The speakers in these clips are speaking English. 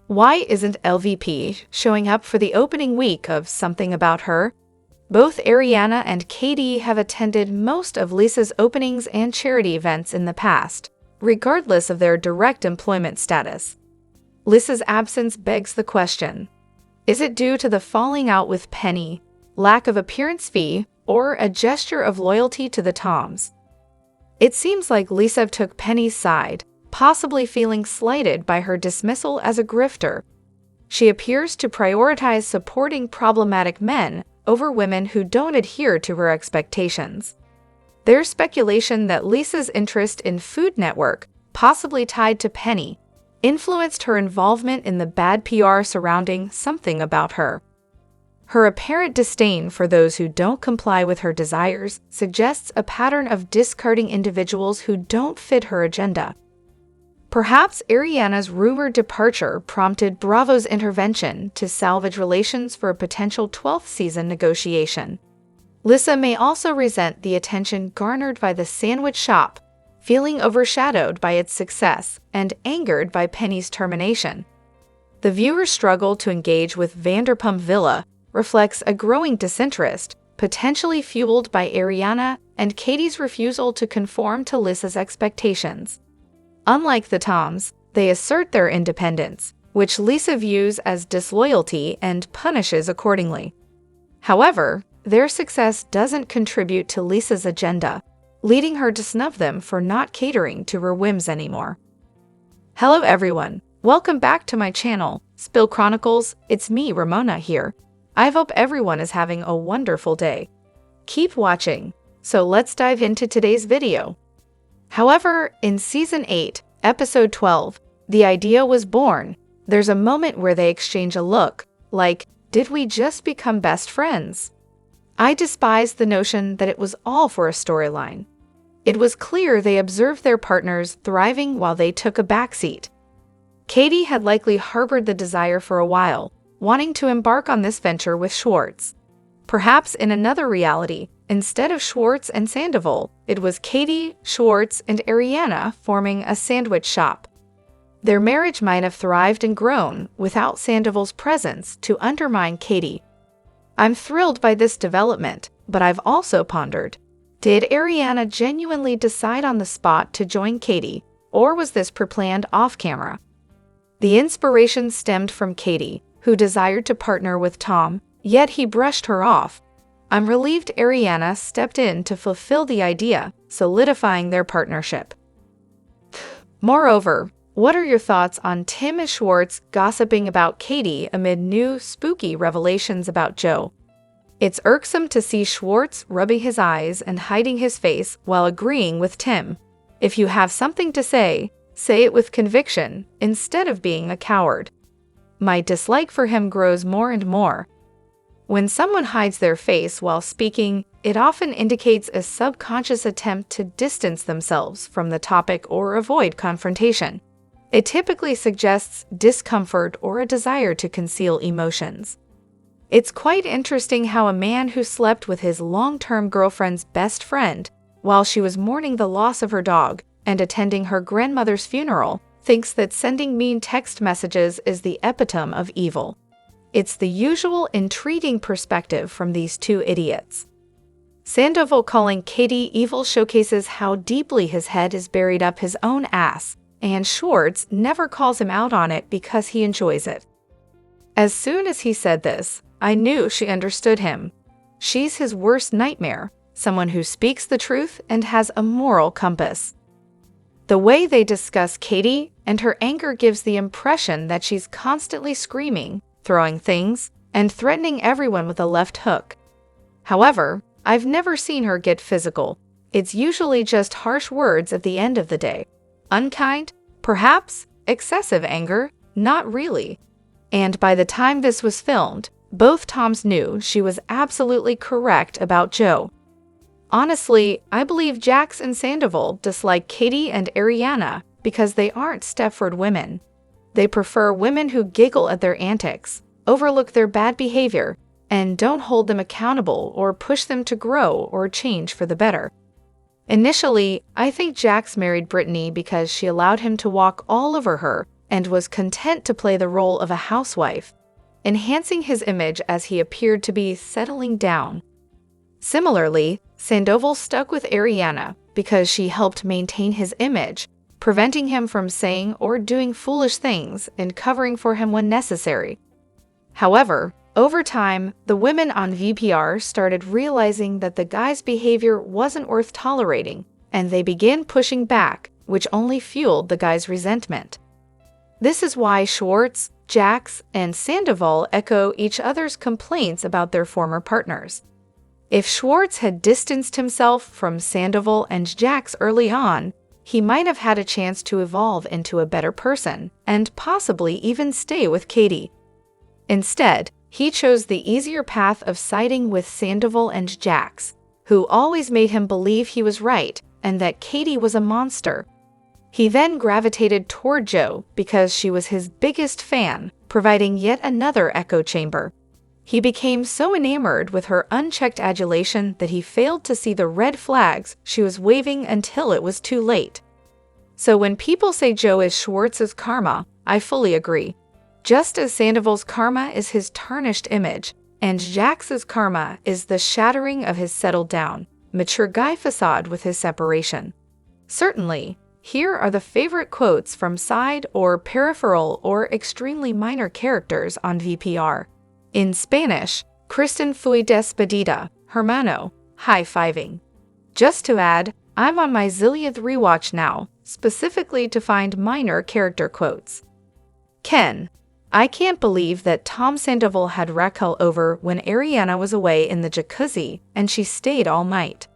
Why isn't LVP showing up for the opening week of Something About Her? Both Ariana and Katie have attended most of Lisa's openings and charity events in the past, regardless of their direct employment status. Lisa's absence begs the question: is it due to the falling out with Penny, lack of appearance fee, or a gesture of loyalty to the Toms? It seems like Lisa took Penny's side, possibly feeling slighted by her dismissal as a grifter. She appears to prioritize supporting problematic men over women who don't adhere to her expectations. There's speculation that Lisa's interest in Food Network, possibly tied to Penny, influenced her involvement in the bad PR surrounding Something About Her. Her apparent disdain for those who don't comply with her desires suggests a pattern of discarding individuals who don't fit her agenda. Perhaps Ariana's rumored departure prompted Bravo's intervention to salvage relations for a potential 12th season negotiation. Lisa may also resent the attention garnered by the sandwich shop, feeling overshadowed by its success and angered by Penny's termination. The viewer's struggle to engage with Vanderpump Villa reflects a growing disinterest, potentially fueled by Ariana and Katie's refusal to conform to Lisa's expectations. Unlike the Toms, they assert their independence, which Lisa views as disloyalty and punishes accordingly. However, their success doesn't contribute to Lisa's agenda, leading her to snub them for not catering to her whims anymore. Hello everyone, welcome back to my channel, Spill Chronicles. It's me, Ramona, here. I hope everyone is having a wonderful day. Keep watching, so let's dive into today's video. However, in Season 8, Episode 12, the idea was born. There's a moment where they exchange a look, like, did we just become best friends? I despised the notion that it was all for a storyline. It was clear they observed their partners thriving while they took a backseat. Katie had likely harbored the desire for a while, wanting to embark on this venture with Schwartz. Perhaps in another reality, instead of Schwartz and Scandoval, it was Katie, Schwartz, and Ariana forming a sandwich shop. Their marriage might have thrived and grown without Sandoval's presence to undermine Katie. I'm thrilled by this development, but I've also pondered, did Ariana genuinely decide on the spot to join Katie, or was this pre-planned off-camera? The inspiration stemmed from Katie, who desired to partner with Tom, yet he brushed her off. I'm relieved Ariana stepped in to fulfill the idea, solidifying their partnership. Moreover, what are your thoughts on Tim and Schwartz gossiping about Katie amid new spooky revelations about Joe? It's irksome to see Schwartz rubbing his eyes and hiding his face while agreeing with Tim. If you have something to say it with conviction instead of being a coward. My dislike for him grows more and more. When someone hides their face while speaking, it often indicates a subconscious attempt to distance themselves from the topic or avoid confrontation. It typically suggests discomfort or a desire to conceal emotions. It's quite interesting how a man who slept with his long-term girlfriend's best friend while she was mourning the loss of her dog and attending her grandmother's funeral thinks that sending mean text messages is the epitome of evil. It's the usual intriguing perspective from these two idiots. Scandoval calling Katie evil showcases how deeply his head is buried up his own ass, and Schwartz never calls him out on it because he enjoys it. As soon as he said this, I knew she understood him. She's his worst nightmare, someone who speaks the truth and has a moral compass. The way they discuss Katie and her anger gives the impression that she's constantly screaming, throwing things, and threatening everyone with a left hook. However, I've never seen her get physical. It's usually just harsh words at the end of the day. Unkind? Perhaps. Excessive anger? Not really. And by the time this was filmed, both Toms knew she was absolutely correct about Joe. Honestly, I believe Jax and Scandoval dislike Katie and Ariana because they aren't Stepford women. They prefer women who giggle at their antics, overlook their bad behavior, and don't hold them accountable or push them to grow or change for the better. Initially, I think Jax married Brittany because she allowed him to walk all over her and was content to play the role of a housewife, enhancing his image as he appeared to be settling down. Similarly, Scandoval stuck with Ariana because she helped maintain his image, preventing him from saying or doing foolish things and covering for him when necessary. However, over time, the women on VPR started realizing that the guy's behavior wasn't worth tolerating, and they began pushing back, which only fueled the guy's resentment. This is why Schwartz, Jax, and Scandoval echo each other's complaints about their former partners. If Schwartz had distanced himself from Scandoval and Jax early on, he might have had a chance to evolve into a better person and possibly even stay with Katie. Instead, he chose the easier path of siding with Scandoval and Jax, who always made him believe he was right and that Katie was a monster. He then gravitated toward Jo because she was his biggest fan, providing yet another echo chamber. He became so enamored with her unchecked adulation that he failed to see the red flags she was waving until it was too late. So when people say Jo is Schwartz's karma, I fully agree. Just as Sandoval's karma is his tarnished image, and Jax's karma is the shattering of his settled-down, mature guy facade with his separation. Certainly, here are the favorite quotes from side or peripheral or extremely minor characters on VPR. In Spanish, Kristen fui despedida, hermano, high-fiving. Just to add, I'm on my zillionth rewatch now, specifically to find minor character quotes. Ken, I can't believe that Tom Sandoval had Raquel over when Ariana was away in the jacuzzi and she stayed all night.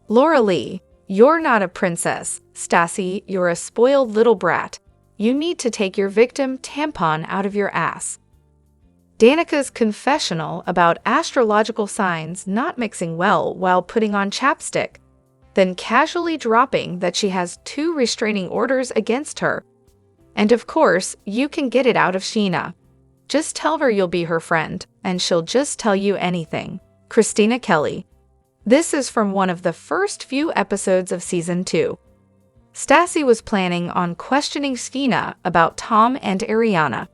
Laura Lee, you're not a princess. Stassi, you're a spoiled little brat. You need to take your victim tampon out of your ass. Danica's confessional about astrological signs not mixing well while putting on chapstick, then casually dropping that she has 2 restraining orders against her. And of course, you can get it out of Scheana. Just tell her you'll be her friend, and she'll just tell you anything. Christina Kelly. This is from one of the first few episodes of Season 2. Stassi was planning on questioning Scheana about Tom and Ariana.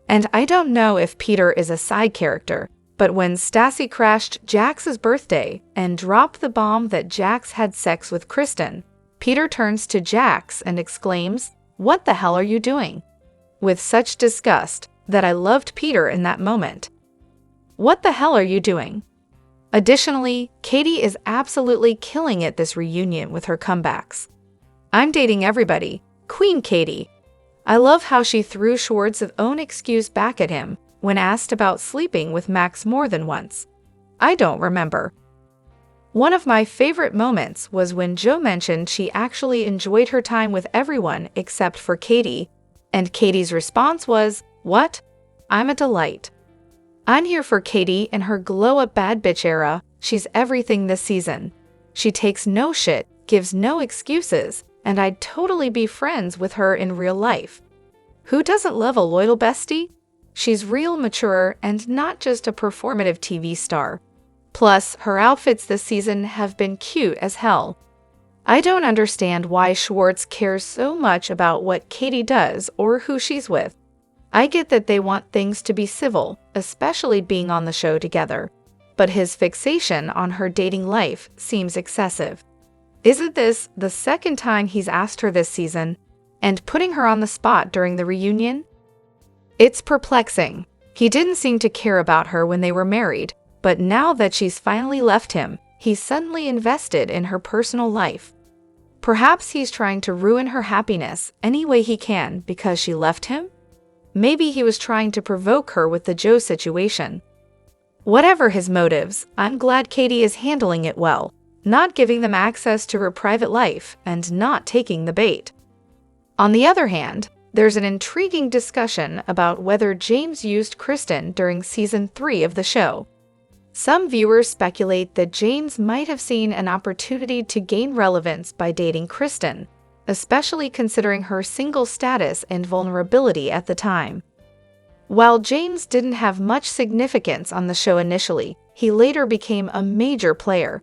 And I don't know if Peter is a side character, but when Stassi crashed Jax's birthday and dropped the bomb that Jax had sex with Kristen, Peter turns to Jax and exclaims, "What the hell are you doing?" with such disgust that I loved Peter in that moment. What the hell are you doing? Additionally, Katie is absolutely killing it this reunion with her comebacks. I'm dating everybody, Queen Katie. I love how she threw Schwartz's own excuse back at him when asked about sleeping with Max more than once. I don't remember. One of my favorite moments was when Jo mentioned she actually enjoyed her time with everyone except for Katie, and Katie's response was, "What? I'm a delight." I'm here for Katie in her glow-up bad bitch era. She's everything this season. She takes no shit, gives no excuses, and I'd totally be friends with her in real life. Who doesn't love a loyal bestie? She's real mature and not just a performative TV star. Plus, her outfits this season have been cute as hell. I don't understand why Schwartz cares so much about what Katie does or who she's with. I get that they want things to be civil, especially being on the show together, but his fixation on her dating life seems excessive. Isn't this the second time he's asked her this season, and putting her on the spot during the reunion? It's perplexing. He didn't seem to care about her when they were married, but now that she's finally left him, he's suddenly invested in her personal life. Perhaps he's trying to ruin her happiness any way he can because she left him? Maybe he was trying to provoke her with the Jo situation. Whatever his motives, I'm glad Katie is handling it well, not giving them access to her private life and not taking the bait. On the other hand, there's an intriguing discussion about whether James used Kristen during Season 3 of the show. Some viewers speculate that James might have seen an opportunity to gain relevance by dating Kristen, especially considering her single status and vulnerability at the time. While James didn't have much significance on the show initially, he later became a major player.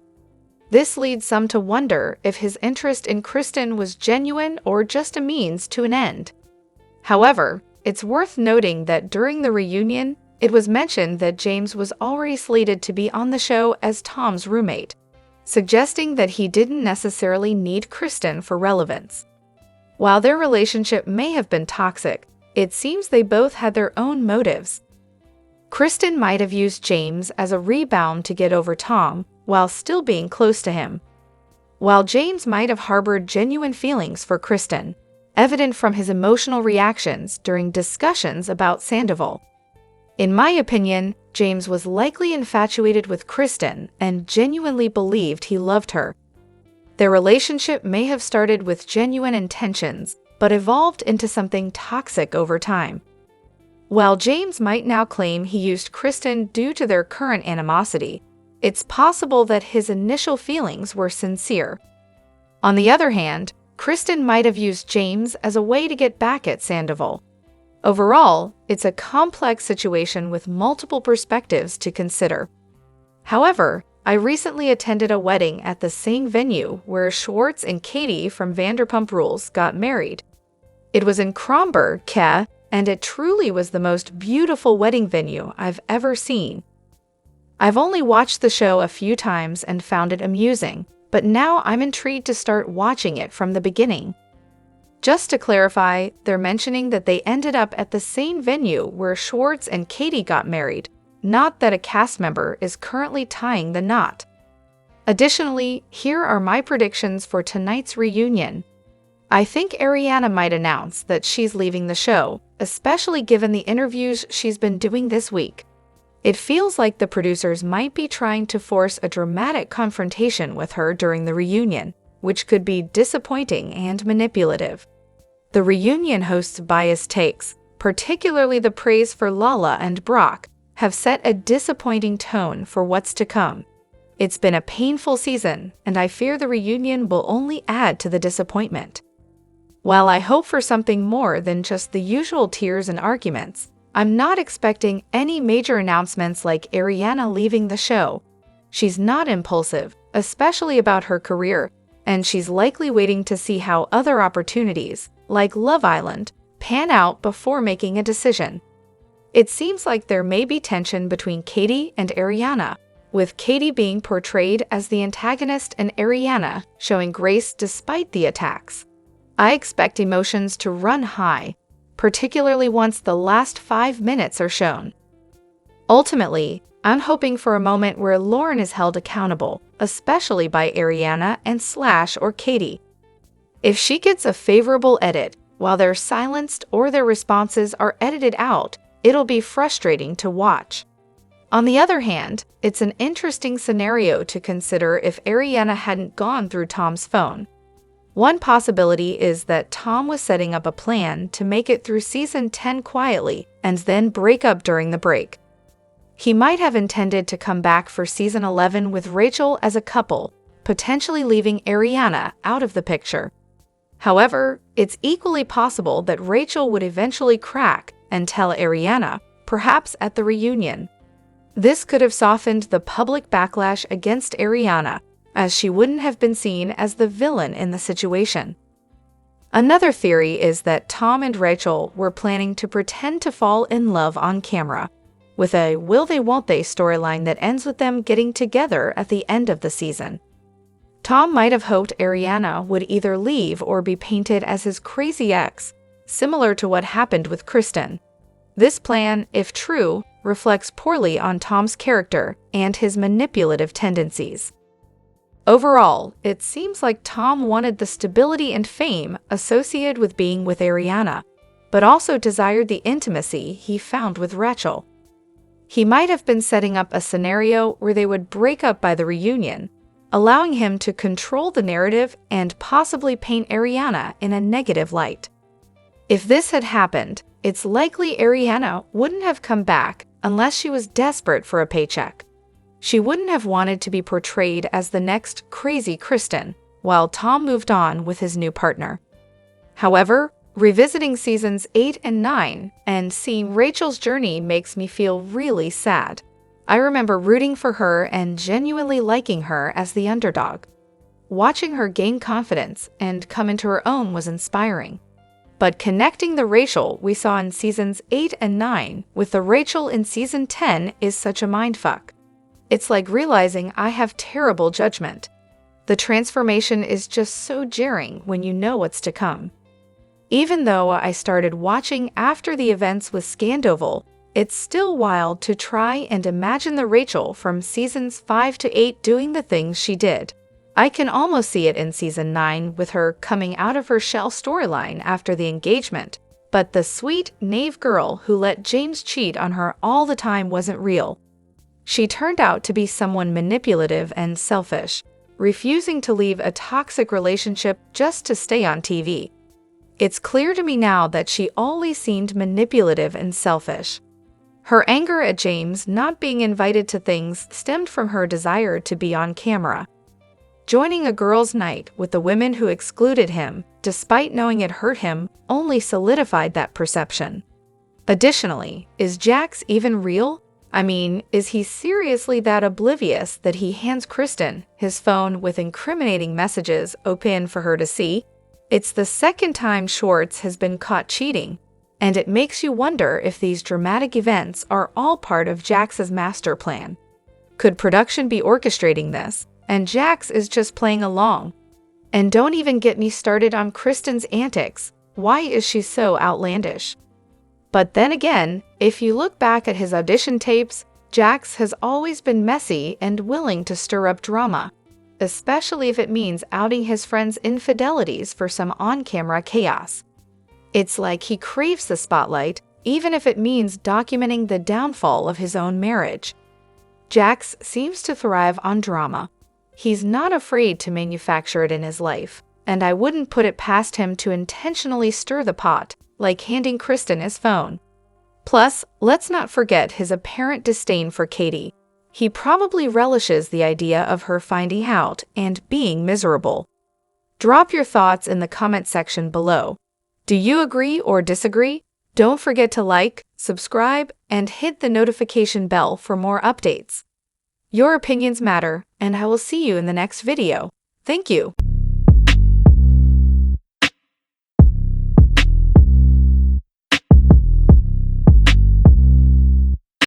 This leads some to wonder if his interest in Kristen was genuine or just a means to an end. However, it's worth noting that during the reunion, it was mentioned that James was already slated to be on the show as Tom's roommate, suggesting that he didn't necessarily need Kristen for relevance. While their relationship may have been toxic, it seems they both had their own motives. Kristen might have used James as a rebound to get over Tom while still being close to him, while James might have harbored genuine feelings for Kristen, evident from his emotional reactions during discussions about Scandoval. In my opinion, James was likely infatuated with Kristen and genuinely believed he loved her. Their relationship may have started with genuine intentions, but evolved into something toxic over time. While James might now claim he used Kristen due to their current animosity, it's possible that his initial feelings were sincere. On the other hand, Kristen might have used James as a way to get back at Scandoval. Overall, it's a complex situation with multiple perspectives to consider. However, I recently attended a wedding at the same venue where Schwartz and Katie from Vanderpump Rules got married. It was in Kromberg, and it truly was the most beautiful wedding venue I've ever seen. I've only watched the show a few times and found it amusing, but now I'm intrigued to start watching it from the beginning. Just to clarify, they're mentioning that they ended up at the same venue where Schwartz and Katie got married, not that a cast member is currently tying the knot. Additionally, here are my predictions for tonight's reunion. I think Ariana might announce that she's leaving the show, especially given the interviews she's been doing this week. It feels like the producers might be trying to force a dramatic confrontation with her during the reunion, which could be disappointing and manipulative. The reunion hosts' biased takes, particularly the praise for Lala and Brock, have set a disappointing tone for what's to come. It's been a painful season, and I fear the reunion will only add to the disappointment. While I hope for something more than just the usual tears and arguments, I'm not expecting any major announcements like Ariana leaving the show. She's not impulsive, especially about her career, and she's likely waiting to see how other opportunities, like Love Island, pan out before making a decision. It seems like there may be tension between Katie and Ariana, with Katie being portrayed as the antagonist and Ariana showing grace despite the attacks. I expect emotions to run high, particularly once the last 5 minutes are shown. Ultimately, I'm hoping for a moment where Lauren is held accountable, especially by Ariana and Slash or Katie. If she gets a favorable edit, while they're silenced or their responses are edited out, it'll be frustrating to watch. On the other hand, it's an interesting scenario to consider if Ariana hadn't gone through Tom's phone. One possibility is that Tom was setting up a plan to make it through season 10 quietly and then break up during the break. He might have intended to come back for season 11 with Rachel as a couple, potentially leaving Ariana out of the picture. However, it's equally possible that Rachel would eventually crack and tell Ariana, perhaps at the reunion. This could have softened the public backlash against Ariana, as she wouldn't have been seen as the villain in the situation. Another theory is that Tom and Rachel were planning to pretend to fall in love on camera, with a will they won't they storyline that ends with them getting together at the end of the season. Tom might have hoped Ariana would either leave or be painted as his crazy ex, similar to what happened with Kristen. This plan, if true, reflects poorly on Tom's character and his manipulative tendencies. Overall, it seems like Tom wanted the stability and fame associated with being with Ariana, but also desired the intimacy he found with Rachel. He might have been setting up a scenario where they would break up by the reunion, allowing him to control the narrative and possibly paint Ariana in a negative light. If this had happened, it's likely Ariana wouldn't have come back unless she was desperate for a paycheck. She wouldn't have wanted to be portrayed as the next crazy Kristen, while Tom moved on with his new partner. However, revisiting seasons 8 and 9 and seeing Rachel's journey makes me feel really sad. I remember rooting for her and genuinely liking her as the underdog. Watching her gain confidence and come into her own was inspiring. But connecting the Rachel we saw in seasons 8 and 9 with the Rachel in season 10 is such a mindfuck. It's like realizing I have terrible judgment. The transformation is just so jarring when you know what's to come. Even though I started watching after the events with Scandoval, it's still wild to try and imagine the Rachel from seasons 5 to 8 doing the things she did. I can almost see it in season 9 with her coming out of her shell storyline after the engagement, but the sweet, naive girl who let James cheat on her all the time wasn't real. She turned out to be someone manipulative and selfish, refusing to leave a toxic relationship just to stay on TV. It's clear to me now that she always seemed manipulative and selfish. Her anger at James not being invited to things stemmed from her desire to be on camera. Joining a girls' night with the women who excluded him, despite knowing it hurt him, only solidified that perception. Additionally, is Jax even real? I mean, is he seriously that oblivious that he hands Kristen his phone with incriminating messages open for her to see? It's the second time Schwartz has been caught cheating, and it makes you wonder if these dramatic events are all part of Jax's master plan. Could production be orchestrating this, and Jax is just playing along? And don't even get me started on Kristen's antics. Why is she so outlandish? But then again, if you look back at his audition tapes, Jax has always been messy and willing to stir up drama, especially if it means outing his friends' infidelities for some on-camera chaos. It's like he craves the spotlight, even if it means documenting the downfall of his own marriage. Jax seems to thrive on drama. He's not afraid to manufacture it in his life, and I wouldn't put it past him to intentionally stir the pot, like handing Kristen his phone. Plus, let's not forget his apparent disdain for Katie. He probably relishes the idea of her finding out and being miserable. Drop your thoughts in the comment section below. Do you agree or disagree? Don't forget to like, subscribe, and hit the notification bell for more updates. Your opinions matter, and I will see you in the next video. Thank you.